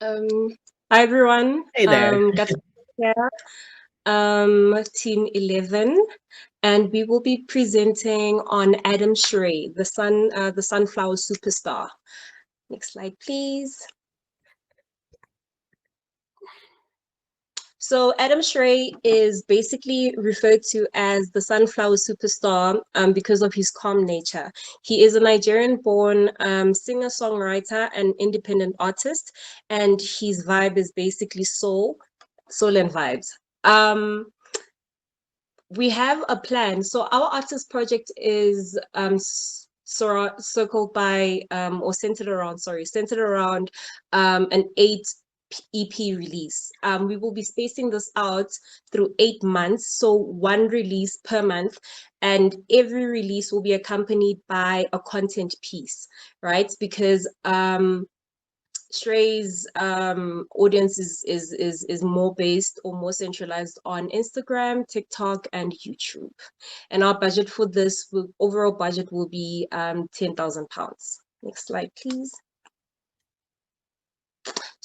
Hi everyone. Hey there. Katlego, Team 11, and we will be presenting on Srae, the sunflower superstar. Next slide, please. So Srae is basically referred to as the sunflower superstar because of his calm nature. He is a Nigerian-born singer-songwriter and independent artist, and his vibe is basically soul and vibes. We have a plan. So our artist project is circled by or centered around an 8 EP release. We will be spacing this out through 8 months, so one release per month, and every release will be accompanied by a content piece, right? Because Srae's audience is more based or more centralized on Instagram, TikTok, and YouTube. And our budget for this overall budget will be £10,000. Next slide, please.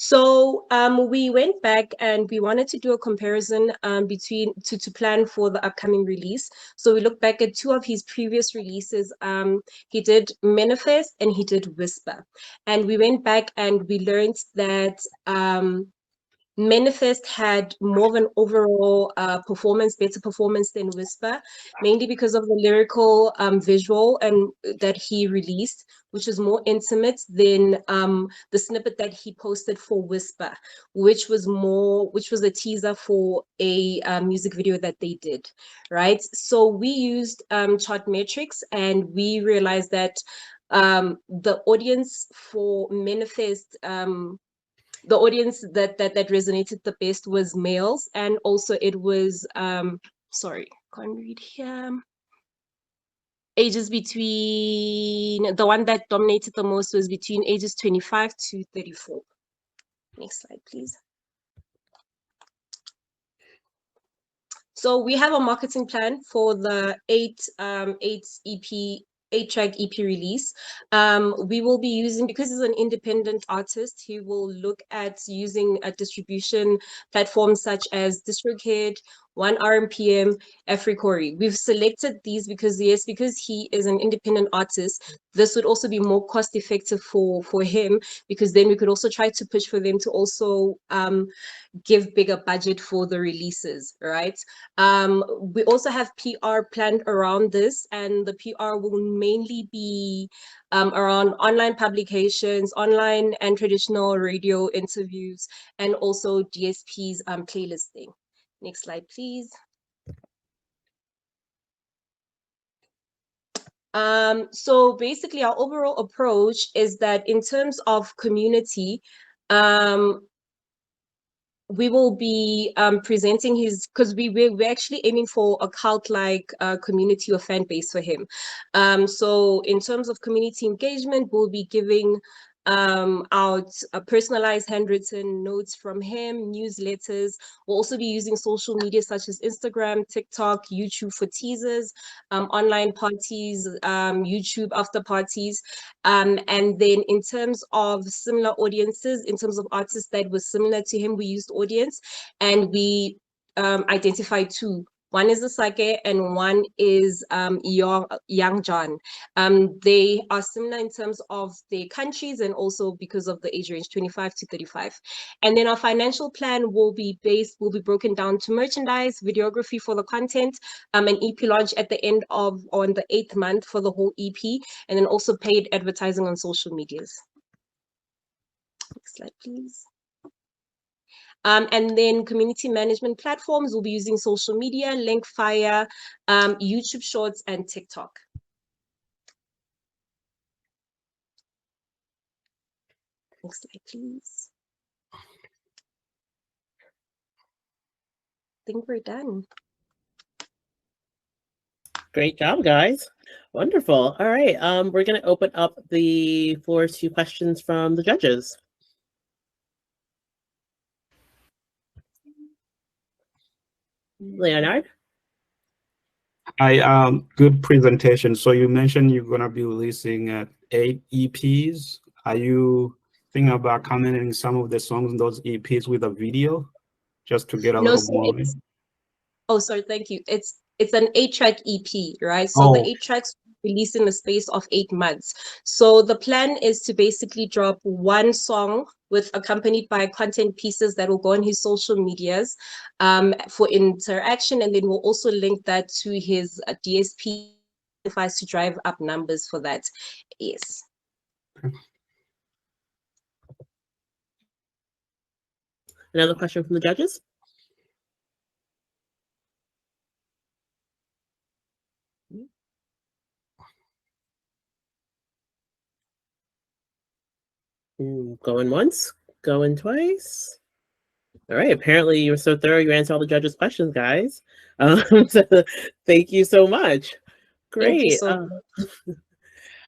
So we went back and we wanted to do a comparison to plan for the upcoming release. So we looked back at 2 of his previous releases. He did Manifest and he did Whisper. And we went back and we learned that Manifest had more of an overall better performance than Whisper, mainly because of the lyrical visual and that he released, which was more intimate than the snippet that he posted for Whisper, which was a teaser for a music video that they did, right? So we used chart metrics and we realized that the audience for Manifest the audience that resonated the best was males, and also it was sorry, can't read here. Ages between the one that dominated the most was between ages 25 to 34. Next slide, please. So we have a marketing plan for the 8-track EP release. We will be using, because he's an independent artist, he will look at using a distribution platforms such as DistroKid, 1RMPM, Africori. We've selected these because he is an independent artist. This would also be more cost effective for him, because then we could also try to push for them to also give bigger budget for the releases, right? We also have PR planned around this, and the PR will mainly be around online publications, online and traditional radio interviews, and also DSP's playlisting. Next slide, please. So basically our overall approach is that in terms of community, we will be presenting his, because we're actually aiming for a cult-like community or fan base for him. So in terms of community engagement, we'll be giving out personalized handwritten notes from him, newsletters. We'll also be using social media such as Instagram, TikTok, YouTube for teasers, online parties, YouTube after parties. And then in terms of similar audiences, in terms of artists that were similar to him, we used audience, and we identified 2. One is the Sake and one is Young John. They are similar in terms of their countries and also because of the age range, 25 to 35. And then our financial plan will be broken down to merchandise, videography for the content, an EP launch at the end of on the 8th month for the whole EP, and then also paid advertising on social medias. Next slide, please. And then community management platforms will be using social media, Linkfire, YouTube Shorts, and TikTok. Next slide, please. I think we're done. Great job, guys. Wonderful. All right, we're going to open up the floor to questions from the judges. Leonard? Hi, good presentation. So you mentioned you're gonna be releasing 8 EPs. Are you thinking about commenting some of the songs in those EPs with a video, just to get a No, little so more. it's oh, sorry, thank you. It's an 8-track EP, right? So the Oh, 8 tracks released in the space of 8 months. So the plan is to basically drop one song with accompanied by content pieces that will go on his social medias for interaction, and then we'll also link that to his DSP device to drive up numbers for that. Yes. Another question from the judges? Going once, going twice. All right. Apparently, you were so thorough. You answered all the judges' questions, guys. So thank you so much. Thank you Great. so much.